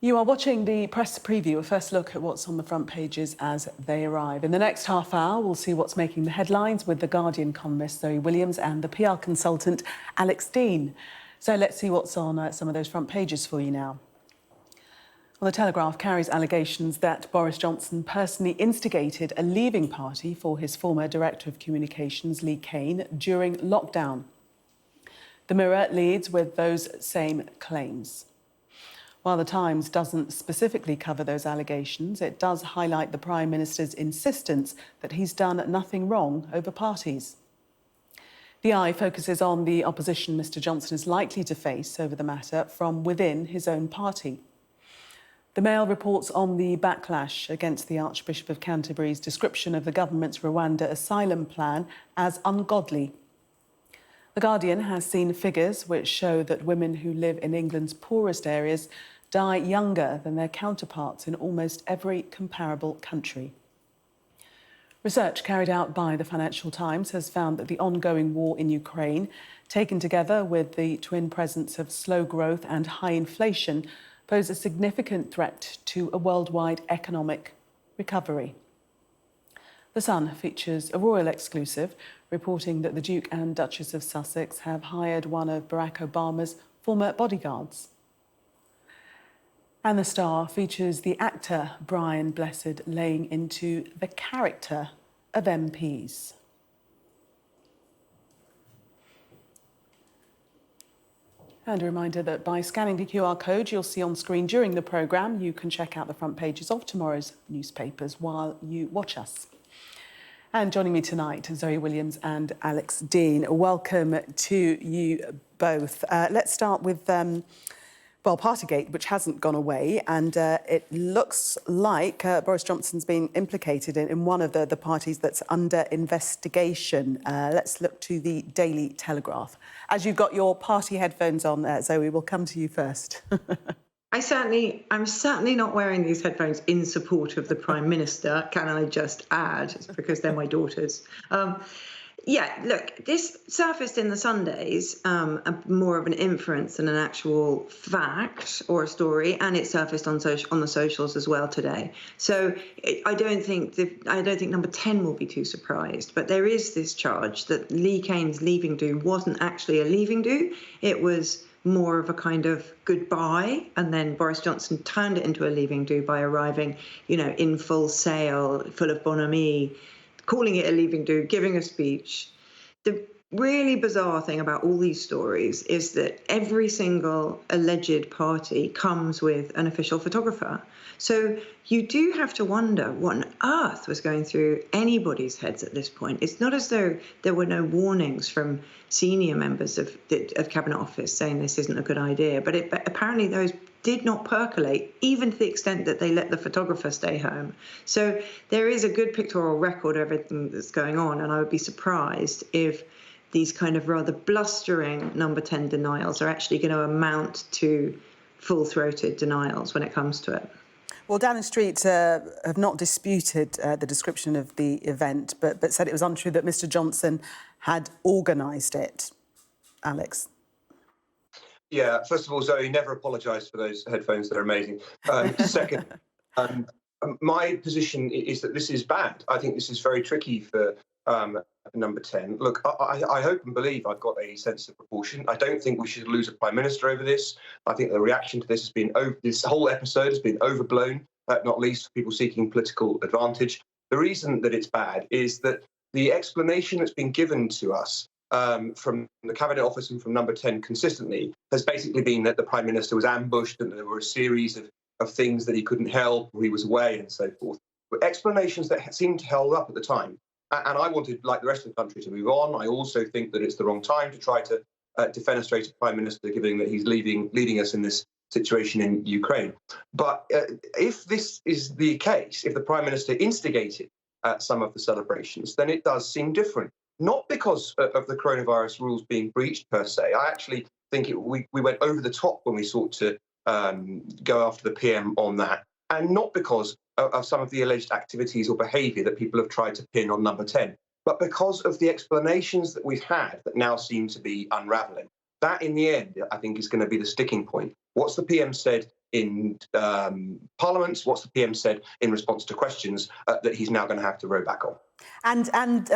You are watching the press preview, a first look at what's on the front pages as they arrive. In the next half hour, we'll see what's making the headlines with the Guardian columnist Zoe Williams and the PR consultant Alex Deane. So let's see what's on some of those front pages for you now. Well, the Telegraph carries allegations that Boris Johnson personally instigated a leaving party for his former Director of Communications, Lee Kane, during lockdown. The Mirror leads with those same claims. While the Times doesn't specifically cover those allegations, it does highlight the Prime Minister's insistence that he's done nothing wrong over parties. The Eye focuses on the opposition Mr Johnson is likely to face over the matter from within his own party. The Mail reports on the backlash against the Archbishop of Canterbury's description of the government's Rwanda asylum plan as ungodly. The Guardian has seen figures which show that women who live in England's poorest areas die younger than their counterparts in almost every comparable country. Research carried out by the Financial Times has found that the ongoing war in Ukraine, taken together with the twin presence of slow growth and high inflation, pose a significant threat to a worldwide economic recovery. The Sun features a royal exclusive reporting that the Duke and Duchess of Sussex have hired one of Barack Obama's former bodyguards. And The Star features the actor Brian Blessed laying into the character of MPs. And a reminder that by scanning the QR code you'll see on screen during the programme, you can check out the front pages of tomorrow's newspapers while you watch us. And joining me tonight, Zoe Williams and Alex Deane. Welcome to you both. Let's start with, Partygate, which hasn't gone away, and it looks like Boris Johnson's been implicated in one of the parties that's under investigation. Let's look to the Daily Telegraph. As you've got your party headphones on, Zoe, we'll come to you first. I'm certainly not wearing these headphones in support of the Prime Minister, can I just add, it's because they're my daughters. Yeah, look, this surfaced in the Sundays, more of an inference than an actual fact or a story, and it surfaced on the socials as well today. So I don't think Number 10 will be too surprised. But there is this charge that Lee Kane's leaving do wasn't actually a leaving do; it was more of a kind of goodbye, and then Boris Johnson turned it into a leaving do by arriving, in full sail, full of bonhomie, calling it a leaving do, giving a speech. The really bizarre thing about all these stories is that every single alleged party comes with an official photographer. So you do have to wonder what on earth was going through anybody's heads at this point. It's not as though there were no warnings from senior members of Cabinet Office saying this isn't a good idea, but apparently those did not percolate, even to the extent that they let the photographer stay home. So there is a good pictorial record of everything that's going on, and I would be surprised if these kind of rather blustering Number 10 denials are actually going to amount to full-throated denials when it comes to it. Well, Downing Street have not disputed the description of the event, but said it was untrue that Mr Johnson had organised it. Alex? Yeah, first of all, Zoe, never apologise for those headphones. They're amazing. Second, my position is that this is bad. I think this is very tricky for Number 10. Look, I hope and believe I've got a sense of proportion. I don't think we should lose a Prime Minister over this. I think the reaction to this has been this whole episode has been overblown, not least for people seeking political advantage. The reason that it's bad is that the explanation that's been given to us from the Cabinet Office and from Number 10 consistently has basically been that the Prime Minister was ambushed and there were a series of things that he couldn't help or he was away and so forth. But explanations that seemed to hold up at the time. And I wanted, like the rest of the country, to move on. I also think that it's the wrong time to try to defenestrate a Prime Minister, given that he's leading us in this situation in Ukraine. But if this is the case, if the Prime Minister instigated some of the celebrations, then it does seem different. Not because of the coronavirus rules being breached per se. I actually think we went over the top when we sought to go after the PM on that. And not because of some of the alleged activities or behaviour that people have tried to pin on Number 10, but because of the explanations that we've had that now seem to be unravelling. That, in the end, I think is going to be the sticking point. What's the PM said in parliaments, what's the PM said in response to questions that he's now going to have to row back on. And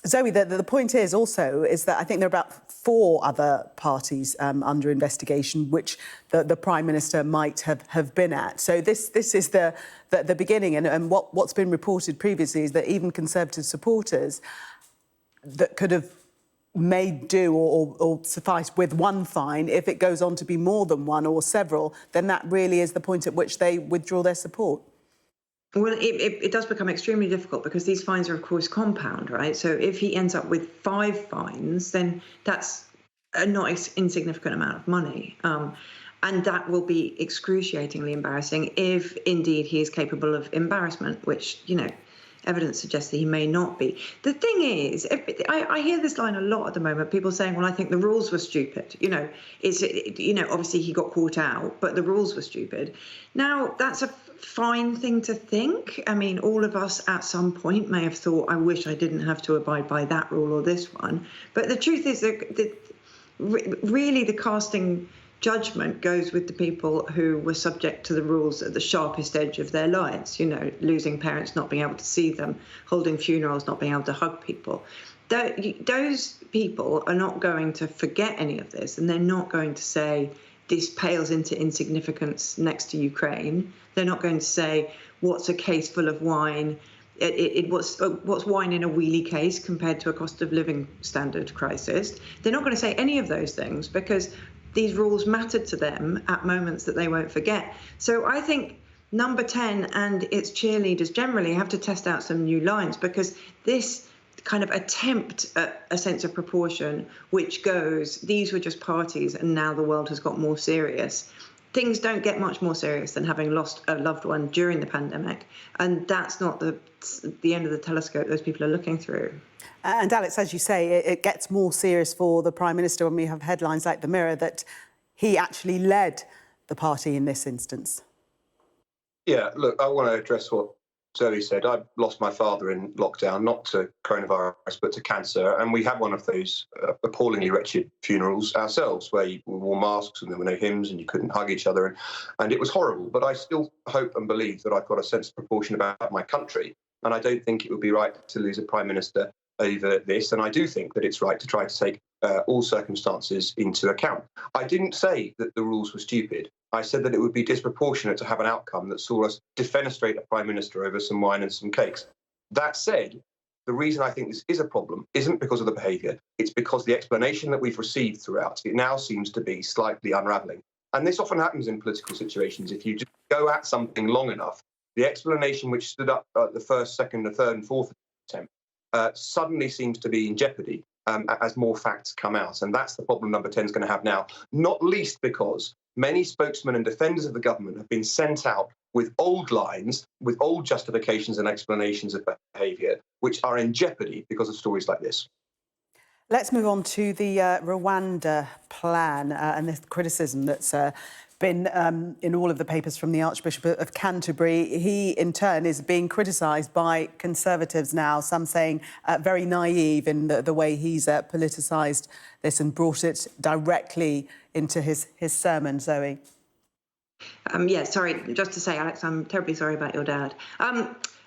Zoe, the point is that I think there are about 4 other parties under investigation, which the Prime Minister might have been at. So this is the beginning. And what's been reported previously is that even Conservative supporters that could have made do or suffice with one fine, if it goes on to be more than one or several, then that really is the point at which they withdraw their support. Well, it does become extremely difficult because these fines are, of course, compound, right? So if he ends up with 5 fines, then that's a not insignificant amount of money. And that will be excruciatingly embarrassing if indeed he is capable of embarrassment, which, evidence suggests that he may not be. The thing is, I hear this line a lot at the moment, people saying, well, I think the rules were stupid. Obviously he got caught out, but the rules were stupid. Now, that's a fine thing to think. I mean, all of us at some point may have thought, I wish I didn't have to abide by that rule or this one. But the truth is that really the casting judgment goes with the people who were subject to the rules at the sharpest edge of their lives, losing parents, not being able to see them, holding funerals, not being able to hug people. Those people are not going to forget any of this, and they're not going to say this pales into insignificance next to Ukraine. They're not going to say, what's a case full of wine? What's wine in a wheelie case compared to a cost of living standard crisis? They're not going to say any of those things because these rules mattered to them at moments that they won't forget. So I think Number 10 and its cheerleaders generally have to test out some new lines, because this kind of attempt at a sense of proportion, which goes, these were just parties and now the world has got more serious. Things don't get much more serious than having lost a loved one during the pandemic. And that's not the end of the telescope those people are looking through. And Alex, as you say, it gets more serious for the Prime Minister when we have headlines like the Mirror that he actually led the party in this instance. Yeah, look, I want to address what Zoe said. I lost my father in lockdown, not to coronavirus, but to cancer. And we had one of those appallingly wretched funerals ourselves, where we wore masks and there were no hymns and you couldn't hug each other. And it was horrible. But I still hope and believe that I've got a sense of proportion about my country. And I don't think it would be right to lose a Prime Minister over this. And I do think that it's right to try to take all circumstances into account. I didn't say that the rules were stupid. I said that it would be disproportionate to have an outcome that saw us defenestrate a Prime Minister over some wine and some cakes. That said, the reason I think this is a problem isn't because of the behaviour. It's because the explanation that we've received throughout, it now seems to be slightly unravelling. And this often happens in political situations. If you just go at something long enough, the explanation which stood up at the first, second, the third and fourth attempt suddenly seems to be in jeopardy as more facts come out. And that's the problem Number 10 is going to have now, not least because many spokesmen and defenders of the government have been sent out with old lines, with old justifications and explanations of behaviour, which are in jeopardy because of stories like this. Let's move on to the Rwanda plan and the criticism that's been in all of the papers from the Archbishop of Canterbury. He, in turn, is being criticised by Conservatives now, some saying very naive in the way he's politicised this and brought it directly into his sermon. Zoe? Yeah, sorry, just to say, Alex, I'm terribly sorry about your dad.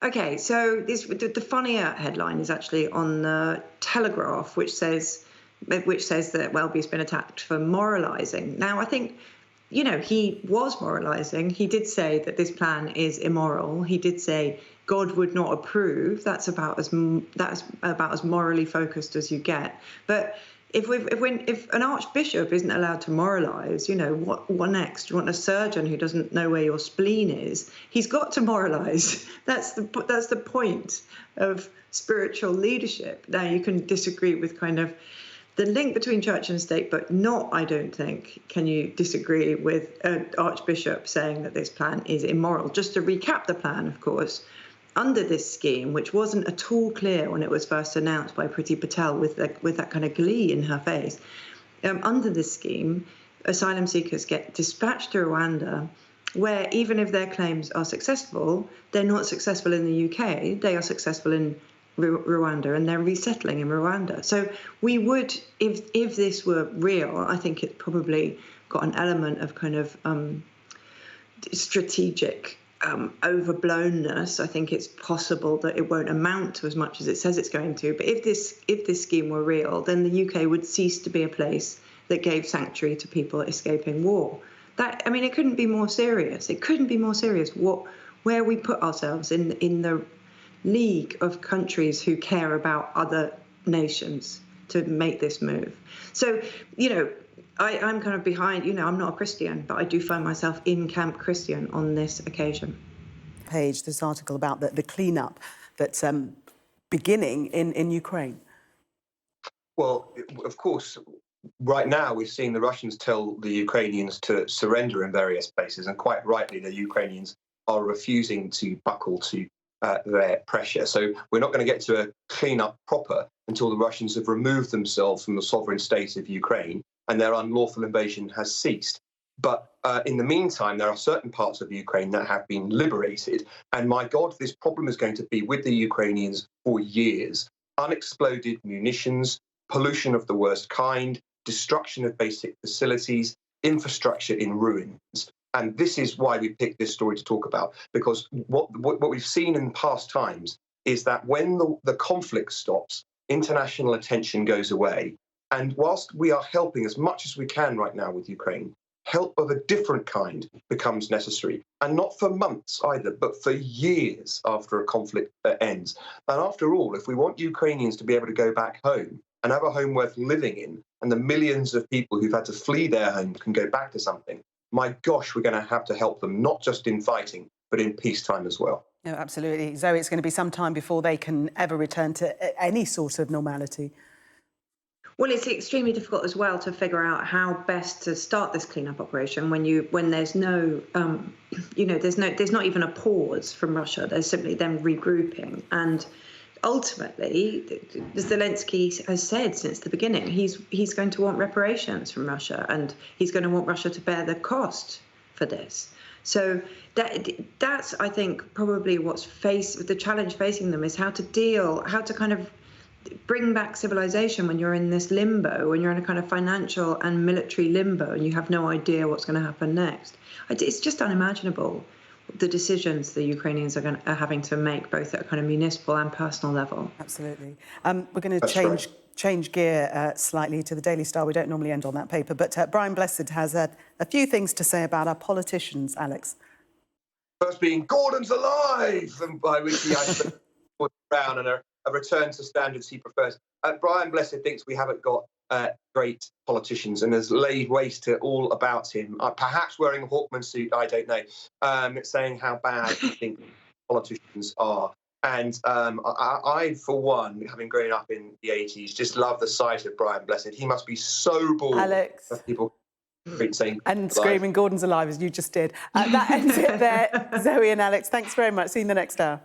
OK, so the funnier headline is actually on the Telegraph, which says that Welby's been attacked for moralising. Now, I think, he was moralising. He did say that this plan is immoral. He did say God would not approve. That's about as morally focused as you get. But if an archbishop isn't allowed to moralise, what next? You want a surgeon who doesn't know where your spleen is? He's got to moralise. That's the point of spiritual leadership. Now, you can disagree with kind of the link between church and state, but not, I don't think, can you disagree with an archbishop saying that this plan is immoral. Just to recap the plan, of course, under this scheme, which wasn't at all clear when it was first announced by Priti Patel with that kind of glee in her face, under this scheme, asylum seekers get dispatched to Rwanda, where even if their claims are successful, they're not successful in the UK, they are successful in Rwanda, and they're resettling in Rwanda. So we would, if this were real, I think it probably got an element of kind of strategic overblownness. I think it's possible that it won't amount to as much as it says it's going to. But if this scheme were real, then the UK would cease to be a place that gave sanctuary to people escaping war. It couldn't be more serious. It couldn't be more serious. Where we put ourselves in the league of countries who care about other nations to make this move. So, I'm kind of behind, I'm not a Christian, but I do find myself in Camp Christian on this occasion. Page, this article about the clean-up that's beginning in Ukraine. Well, of course, right now we're seeing the Russians tell the Ukrainians to surrender in various places, and quite rightly, the Ukrainians are refusing to buckle to their pressure. So we're not going to get to a clean-up proper until the Russians have removed themselves from the sovereign state of Ukraine and their unlawful invasion has ceased. But in the meantime, there are certain parts of Ukraine that have been liberated. And my God, this problem is going to be with the Ukrainians for years. Unexploded munitions, pollution of the worst kind, destruction of basic facilities, infrastructure in ruins. And this is why we picked this story to talk about, because what we've seen in past times is that when the conflict stops, international attention goes away. And whilst we are helping as much as we can right now with Ukraine, help of a different kind becomes necessary. And not for months either, but for years after a conflict ends. And after all, if we want Ukrainians to be able to go back home and have a home worth living in, and the millions of people who've had to flee their homes can go back to something, my gosh, we're going to have to help them, not just in fighting, but in peacetime as well. No, absolutely. Zoe, it's going to be some time before they can ever return to any sort of normality. Well, it's extremely difficult as well to figure out how best to start this cleanup operation when there's no, there's not even a pause from Russia. There's simply them regrouping. And ultimately, as Zelensky has said since the beginning, he's going to want reparations from Russia, and he's going to want Russia to bear the cost for this. So that's, I think, probably the challenge facing them is how to kind of bring back civilization when you're in this limbo, when you're in a kind of financial and military limbo, and you have no idea what's going to happen next. It's just unimaginable, the decisions the Ukrainians are having to make, both at a kind of municipal and personal level. Absolutely. We're going to change gear slightly to the Daily Star. We don't normally end on that paper, but Brian Blessed has a few things to say about our politicians, Alex. First being Gordon's alive, and by which he put Brown and a return to standards he prefers. Brian Blessed thinks we haven't got great politicians and has laid waste to all about him, perhaps wearing a Hawkman suit, I don't know, saying how bad he thinks politicians are. And I, for one, having grown up in the 80s, just love the sight of Brian Blessed. He must be so bored Alex. of people saying and screaming Gordon's alive, as you just did. That ends it there. Zoe and Alex, thanks very much. See you in the next hour.